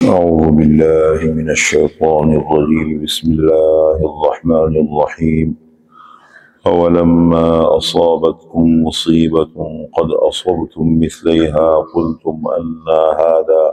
أعوذ بالله من الشيطان الرجيم بسم الله الرحمن الرحيم أولما أصابتكم مصيبة قد أصبتم مثليها قلتم أنى هذا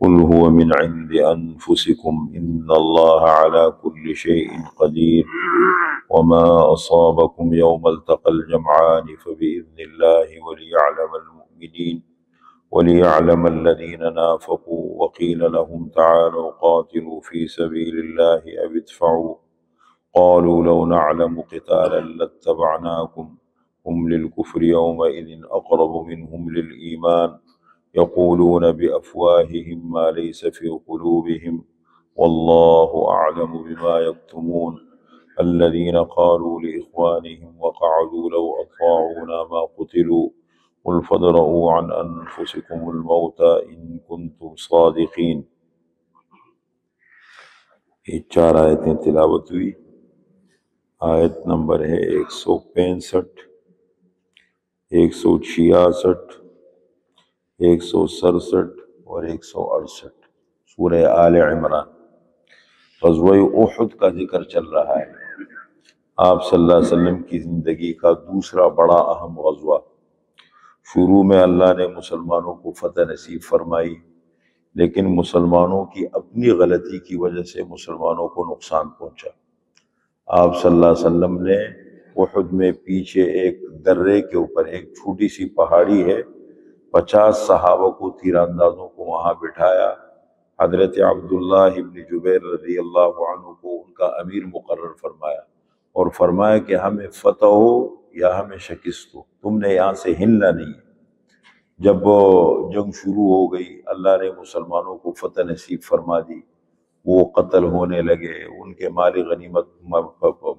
قل هو من عند أنفسكم إن الله على كل شيء قدير وما أصابكم يوم التقى الجمعان فبإذن الله وليعلم الذين نافقوا وقيل لهم تعالوا قاتلوا في سبيل الله أو ادفعوا قالوا لو نعلم قتالا لاتبعناكم هم للكفر يومئذ أقرب منهم للإيمان يقولون بأفواههم ما ليس في قلوبهم والله أعلم بما يكتمون الذين قالوا لإخوانهم وقعدوا لو أطاعونا ما قتلوا قل فادرءوا عن أنفسكم الموت إن كنتم صادقين. یہ 4 آیتیں تلاوت ہوئی. آیت نمبر ہے 165 166 167 اور 168 سورہ آل عمران. غزوہ احد کا ذکر چل رہا ہے. آپ صلی اللہ علیہ وسلم کی زندگی کا دوسرا بڑا اہم غزوہ. شروع میں اللہ نے مسلمانوں کو فتح نصیب فرمائی، لیکن مسلمانوں کی اپنی غلطی کی وجہ سے مسلمانوں کو نقصان پہنچا. آپ صلی اللہ علیہ وسلم نے احد میں پیچھے ایک درے کے اوپر ایک چھوٹی سی پہاڑی ہے، 50 صحابہ کو تیر اندازوں کو وہاں بٹھایا. حضرت عبداللہ ابن جبیر رضی اللہ عنہ کو ان کا امیر مقرر فرمایا اور فرمایا کہ ہمیں فتح ہو یا ہمیں شکست ہو، تم نے یہاں سے ہلنا نہیں. جب جنگ شروع ہو گئی، اللہ نے مسلمانوں کو فتح نصیب فرما دی. وہ قتل ہونے لگے، ان کے مال غنیمت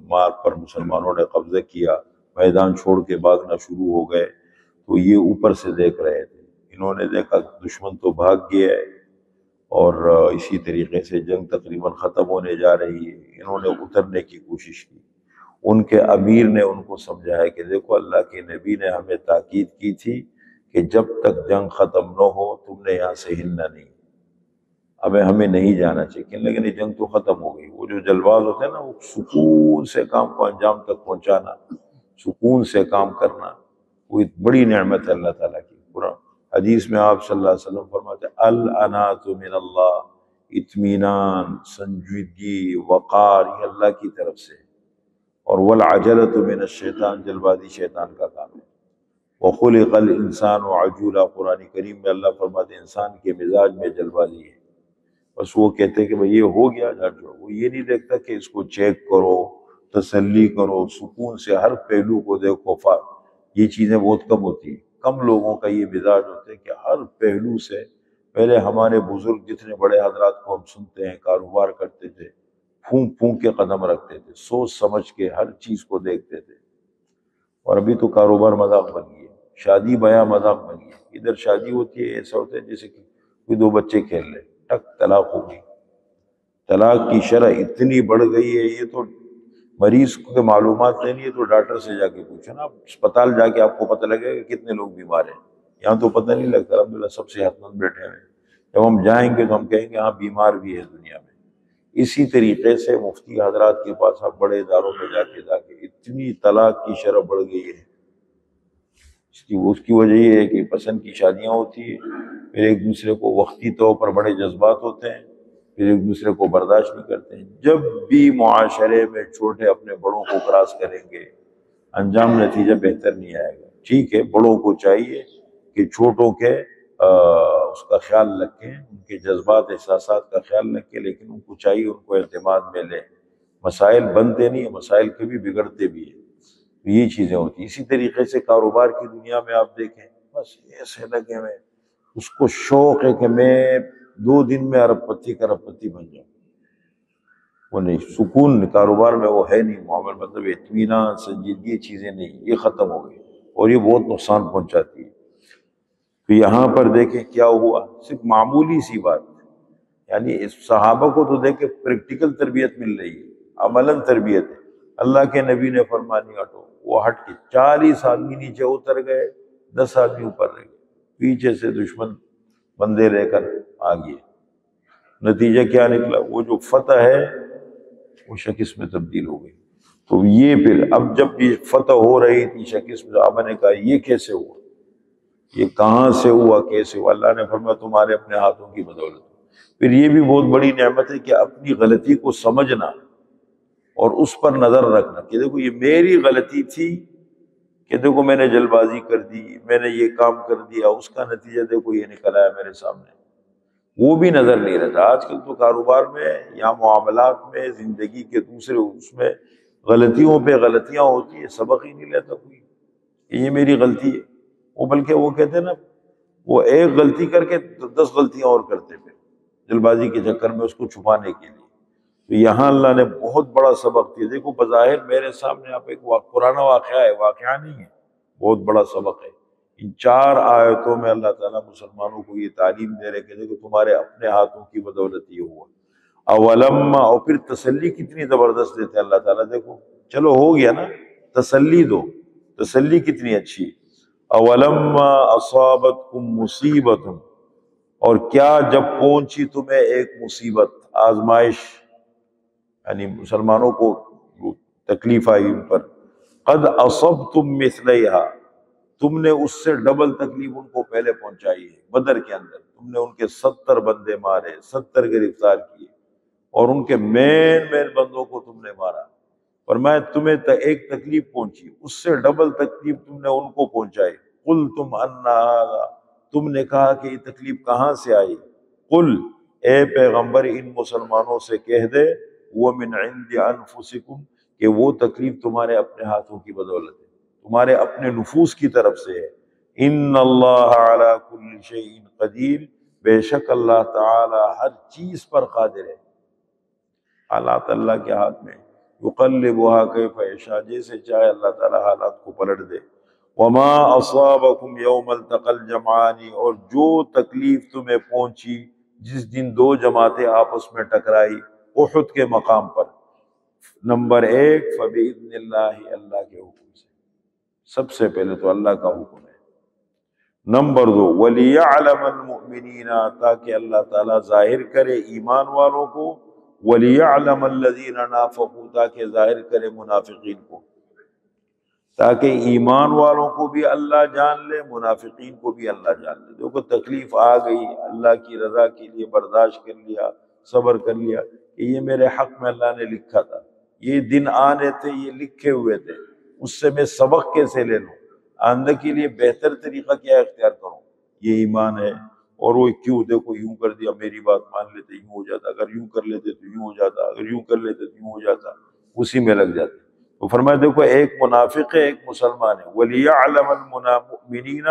مال پر مسلمانوں نے قبضہ کیا، میدان چھوڑ کے بھاگنا شروع ہو گئے. تو یہ اوپر سے دیکھ رہے تھے، انہوں نے دیکھا دشمن تو بھاگ گیا ہے اور اسی طریقے سے جنگ تقریباً ختم ہونے جا رہی ہے. انہوں نے اترنے کی کوشش کی. ان کے امیر نے ان کو سمجھایا کہ دیکھو، اللہ کے نبی نے ہمیں تاکید کی تھی کہ جب تک جنگ ختم نہ ہو تم نے یہاں سے ہلنا نہیں، اب ہمیں نہیں جانا چاہیے. لیکن یہ جنگ تو ختم ہو گئی. وہ جو جلواز ہوتے ہیں نا، وہ سکون سے کام کو انجام تک پہنچانا، سکون سے کام کرنا، وہ ایک بڑی نعمت ہے اللہ تعالیٰ کی. قرآن حدیث میں آپ صلی اللہ علیہ وسلم فرماتے ہیں الانات من اللہ، اطمینان، سنجیدگی، وقار یہ اللہ کی طرف سے. اور والعجلۃ من الشیطان، جلد بازی شیطان کا کام ہے. وخلق الانسان عجولا، قرآن کریم میں اللہ فرماتے ہیں انسان کے مزاج میں جلد بازی ہے. بس وہ کہتے ہیں کہ بھئی یہ ہو گیا جا چھوڑو. وہ یہ نہیں دیکھتا کہ اس کو چیک کرو، تسلی کرو، سکون سے ہر پہلو کو دیکھو. یہ چیزیں بہت کم ہوتی ہیں. کم لوگوں کا یہ مزاج ہوتا ہے کہ ہر پہلو سے. پہلے ہمارے بزرگ جتنے بڑے حضرات کو ہم سنتے ہیں، کاروبار کرتے تھے، پھونک پھونک کے قدم رکھتے تھے، سوچ سمجھ کے ہر چیز کو دیکھتے تھے. اور ابھی تو کاروبار مذاق بن گیا، شادی بیاہ مذاق بن گیا. ادھر شادی ہوتی ہے ایسا ہوتا ہے جیسے کہ کوئی 2 بچے کھیل لے، ٹک طلاق ہو گئی. طلاق کی شرح اتنی بڑھ گئی ہے. یہ تو مریض کو معلومات لینی ہے تو ڈاکٹر سے جا کے پوچھو نا. اسپتال جا کے آپ کو پتہ لگے گا کتنے لوگ بیمار ہیں. یہاں تو پتہ نہیں لگتا، الحمدللہ سب صحت مند بیٹھے ہیں. جب ہم جائیں گے تو ہم کہیں گے ہاں بیمار بھی ہے دنیا میں. اسی طریقے سے مفتی حضرات کے پاس آپ بڑے اداروں میں جا کے اتنی طلاق کی شرح بڑھ گئی ہے. اس کی وجہ یہ ہے کہ پسند کی شادیاں ہوتی ہیں، پھر ایک دوسرے کو وقتی طور پر بڑے جذبات ہوتے ہیں، پھر ایک دوسرے کو برداشت نہیں کرتے ہیں. جب بھی معاشرے میں چھوٹے اپنے بڑوں کو کراس کریں گے، انجام نتیجہ بہتر نہیں آئے گا. ٹھیک ہے، بڑوں کو چاہیے کہ چھوٹوں کے اس کا خیال رکھیں، ان کے جذبات احساسات کا خیال رکھیں، لیکن ان کو چاہیے ان کو اعتماد میں لیں. مسائل بنتے نہیں ہیں، مسائل کبھی بگڑتے بھی ہیں. یہ چیزیں ہوتی ہیں. اسی طریقے سے کاروبار کی دنیا میں آپ دیکھیں، بس ایسے لگے ہوئے، اس کو شوق ہے کہ میں 2 دن میں ارب پتی بن جاؤں. وہ نہیں، سکون کاروبار میں وہ ہے نہیں. معاملہ مطلب اطمینان، سنجیدگی، یہ چیزیں نہیں، یہ ختم ہو گئی اور یہ بہت نقصان پہنچاتی ہے. تو یہاں پر دیکھیں کیا ہوا، صرف معمولی سی بات، یعنی اس صحابہ کو تو دیکھیں پریکٹیکل تربیت مل رہی ہے، عملاً تربیت ہے. اللہ کے نبی نے فرمانی ہٹو، وہ ہٹ کے 40 آدمی نیچے اتر گئے، 10 آدمی اوپر رہ گئے. پیچھے سے دشمن بندے لے کر آ گئے. نتیجہ کیا نکلا؟ وہ جو فتح ہے وہ شکست میں تبدیل ہو گئی۔ تو یہ پھر اب جب یہ فتح ہو رہی تھی شکست میں، صحابہ نے کہا یہ کیسے ہوا، یہ کہاں سے ہوا، کیسے ہوا؟ اللہ نے فرمایا تمہارے اپنے ہاتھوں کی بدولت۔ پھر یہ بھی بہت بڑی نعمت ہے کہ اپنی غلطی کو سمجھنا اور اس پر نظر رکھنا کہ دیکھو یہ میری غلطی تھی، کہ دیکھو میں نے جلد بازی کر دی، میں نے یہ کام کر دیا، اس کا نتیجہ دیکھو یہ نکل آیا میرے سامنے۔ وہ بھی نظر نہیں رہتا۔ آج کل تو کاروبار میں یا معاملات میں، زندگی کے دوسرے اس میں غلطیوں پہ غلطیاں ہوتی ہیں، سبق ہی نہیں لیتا کوئی کہ یہ میری غلطی ہے۔ وہ بلکہ وہ کہتے ہیں نا، وہ ایک غلطی کر کے 10 غلطیاں اور کرتے پھر جلد بازی کے چکر میں اس کو چھپانے کے لیے۔ تو یہاں اللہ نے بہت بڑا سبق دیا۔ دیکھو بظاہر میرے سامنے آپ ایک پرانا واقعہ ہے، واقعہ نہیں ہے، بہت بڑا سبق ہے۔ ان 4 آیتوں میں اللہ تعالیٰ مسلمانوں کو یہ تعلیم دے رہے کہ دیکھو تمہارے اپنے ہاتھوں کی بدولت یہ ہوا۔ اولما، اور پھر تسلی کتنی زبردست دیتے ہیں اللہ تعالیٰ، دیکھو چلو ہو گیا نا، تسلی دو، تسلی کتنی اچھی۔ اولما اصابتکم مصیبت، اور کیا جب پہنچی تمہیں ایک مصیبت، آزمائش، یعنی مسلمانوں کو تکلیف آئی ان پر، قد اصبتم مثلیہا، تم نے اس سے ڈبل تکلیف ان کو پہلے پہنچائی ہے۔ بدر کے اندر تم نے ان کے 70 بندے مارے، 70 گرفتار کیے، اور ان کے مین بندوں کو تم نے مارا، اور میں تمہیں ایک تکلیف پہنچی، اس سے ڈبل تکلیف تم نے ان کو پہنچائی۔ قلتم ان ھذا، تم نے کہا کہ یہ تکلیف کہاں سے آئی؟ قل، اے پیغمبر ان مسلمانوں سے کہہ دے، وہ من عند انفسکم، کہ وہ تکلیف تمہارے اپنے ہاتھوں کی بدولت ہے، تمہارے اپنے نفوس کی طرف سے ہے۔ ان اللہ علی کل شیء قدیر، بے شک اللہ تعالی ہر چیز پر قادر ہے۔ حالات اللہ کے ہاتھ میں، یقلبها کیف یشاء، جیسے چاہے اللہ تعالی حالات کو پلٹ دے۔ وما اصابکم یوم التقى الجمعان، اور جو تکلیف تمہیں پہنچی جس دن 2 جماعتیں آپس میں ٹکرائی احد کے مقام پر، نمبر 1 فبإذن اللہ، اللہ کے حکم سے، سب سے پہلے تو اللہ کا حکم ہے۔ نمبر 2 وَلِيَعْلَمَ الْمُؤْمِنِينَ، تاکہ اللہ تعالیٰ ظاہر کرے ایمان والوں کو، وَلِيَعْلَمَ الَّذِينَ نَافَقُوا، تاکہ ظاہر کرے منافقین کو، تاکہ ایمان والوں کو بھی اللہ جان لے، منافقین کو بھی اللہ جان لے۔ دیکھو تکلیف آ گئی، اللہ کی رضا کے لیے برداشت کر لیا، صبر کر لیا کہ یہ میرے حق میں اللہ نے لکھا تھا، یہ دن آنے تھے، یہ لکھے ہوئے تھے، اس سے میں سبق کیسے لے لوں، آئندہ کے لیے بہتر طریقہ کیا اختیار کروں، یہ ایمان ہے۔ اور وہ کیوں، دیکھو یوں کر دیا، میری بات مان لیتے یوں ہو جاتا، اگر یوں کر لیتے تو یوں ہو جاتا، اگر یوں کر لیتے تو یوں ہو جاتا، اسی میں لگ جاتے۔ تو فرمایا دیکھو ایک منافق ہے، ایک مسلمان ہے، وَلِيَعْلَمَ الْمُؤْمِنِينَ،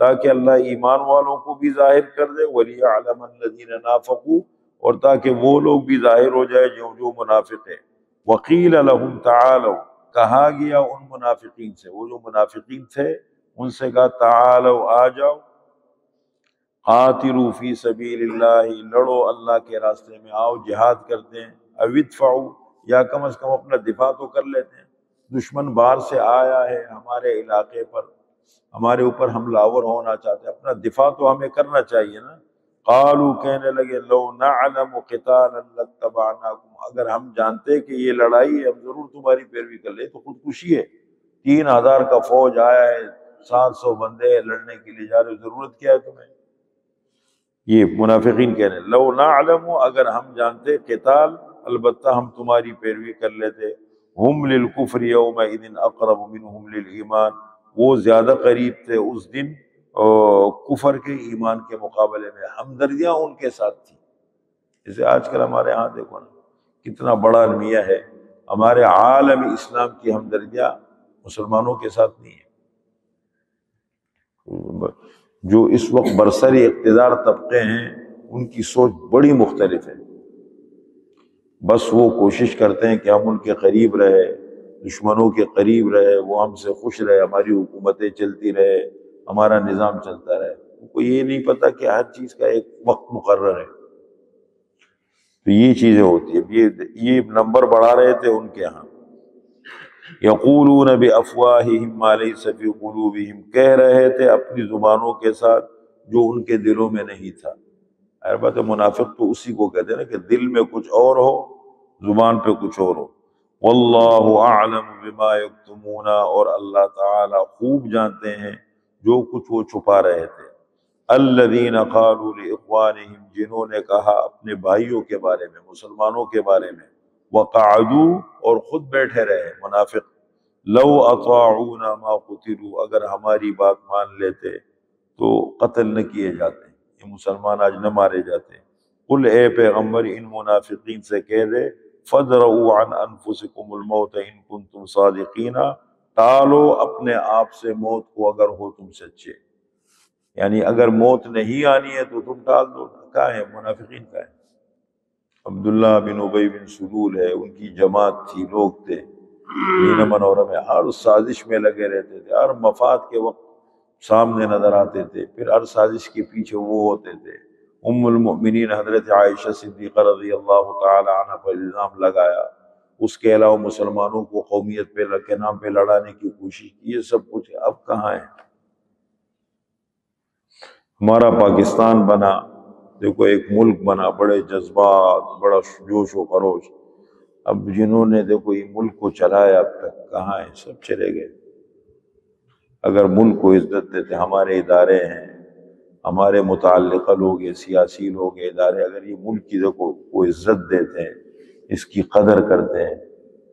تاکہ اللہ ایمان والوں کو بھی ظاہر کر دے، وَلِيَعْلَمَ الَّذِينَ نَافَقُوا، اور تاکہ وہ لوگ بھی ظاہر ہو جائے جو منافق ہے۔ وَقِيلَ لَهُمْ تَعَالَوْا، کہا گیا ان منافقین سے، وہ جو منافقین تھے ان سے کہا تعالوا، آ جاؤ، قاتلوا فی سبیل اللہ، لڑو اللہ کے راستے میں، آؤ جہاد کرتے ہیں، او ادفعوا، یا کم از کم اپنا دفاع تو کر لیتے ہیں، دشمن باہر سے آیا ہے ہمارے علاقے پر، ہمارے اوپر حملہ آور ہونا چاہتے ہیں، اپنا دفاع تو ہمیں کرنا چاہیے نا۔ قالوا، کہنے لگے، لو نعلم قتالا لاتبعناکم، اگر ہم جانتے کہ یہ لڑائی ہے ہم ضرور تمہاری پیروی کر لیں، تو خودکشی ہے، 3000 کا فوج آیا ہے، 700 بندے لڑنے کے لیے جا رہے، ضرورت کیا ہے تمہیں؟ یہ منافقین کہہ رہے ہیں، لو نعلم، اگر ہم جانتے قتال، البتہ ہم تمہاری پیروی کر لیتے، ہم للکفر یومئذ اقرب منہم للایمان، وہ زیادہ قریب تھے اس دن کفر کے ایمان کے مقابلے میں، ہمدردیاں ان کے ساتھ تھی۔ جیسے آج کل ہمارے ہاں دیکھو نا کتنا بڑا المیہ ہے، ہمارے عالم اسلام کی ہمدردیاں مسلمانوں کے ساتھ نہیں ہے۔ جو اس وقت برسری اقتدار طبقے ہیں ان کی سوچ بڑی مختلف ہے، بس وہ کوشش کرتے ہیں کہ ہم ان کے قریب رہے، دشمنوں کے قریب رہے، وہ ہم سے خوش رہے، ہماری حکومتیں چلتی رہے، ہمارا نظام چلتا رہے، ان کو یہ نہیں پتہ کہ ہر چیز کا ایک وقت مقرر ہے۔ تو یہ چیزیں ہوتی ہیں، یہ نمبر بڑھا رہے تھے ان کے ہاں۔ یقولون بافواہہم ما لیس فی قلوبہم، کہہ رہے تھے اپنی زبانوں کے ساتھ جو ان کے دلوں میں نہیں تھا۔ البتہ منافق تو اسی کو کہتے ہیں نا کہ دل میں کچھ اور ہو زبان پہ کچھ اور ہو. واللہ اعلم بما یکتمون، اور اللہ تعالی خوب جانتے ہیں جو کچھ وہ چھپا رہے تھے. الذین قالوا لاخوانہم، جنہوں نے کہا اپنے بھائیوں کے بارے میں، مسلمانوں کے بارے میں، وقعدوا، اور خود بیٹھے رہے منافق، لو اطاعونا ما قتلوا، اگر ہماری بات مان لیتے تو قتل نہ کیے جاتے، یہ مسلمان آج نہ مارے جاتے. قل، اے پیغمبر ان منافقین سے کہہ دے، فَادْرَؤُوا عَنْ أَنفُسِكُمُ الْمَوْتَ إِن كُنتُمْ صَادِقِينَ، ٹالو اپنے آپ سے موت کو اگر ہو تم سچے. یعنی اگر موت نہیں آنی ہے تو تم ٹال دو. کہاں ہے منافقین؟ کا ہے عبداللہ بن ابی بن سلول ہے، ان کی جماعت تھی، لوگ تھے مدینہ منورہ میں، ہر سازش میں لگے رہتے تھے، ہر مفاد کے وقت سامنے نظر آتے تھے، پھر ہر سازش کے پیچھے وہ ہوتے تھے. ام المؤمنین حضرت عائشہ صدیقہ رضی اللہ تعالی عنہ پر الزام لگایا، اس کے علاوہ مسلمانوں کو قومیت کے نام پہ لڑانے کی کوشش کی. یہ سب کچھ اب کہاں ہے؟ ہمارا پاکستان بنا، دیکھو ایک ملک بنا، بڑے جذبات، بڑا جوش و خروش. اب جنہوں نے دیکھو یہ ملک کو چلایا اب تک کہاں ہے؟ سب چلے گئے. اگر ملک کو عزت دیتے، ہمارے ادارے ہیں، ہمارے متعلقہ لوگ ہیں، سیاسی لوگ ہیں، ادارے، اگر یہ ملک کی دیکھو وہ عزت دیتے ہیں، اس کی قدر کرتے ہیں،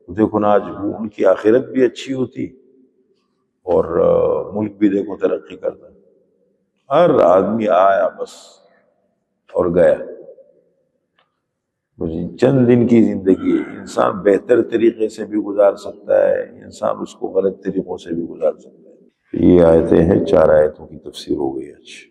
تو دیکھو نا آج ان کی آخرت بھی اچھی ہوتی اور ملک بھی دیکھو ترقی کرتا. ہر آدمی آیا بس اور گیا. چند دن کی زندگی ہے، انسان بہتر طریقے سے بھی گزار سکتا ہے، انسان اس کو غلط طریقوں سے بھی گزار سکتا ہے. یہ آیتیں ہیں، 4 آیتوں کی تفسیر ہو گئی. اچھا.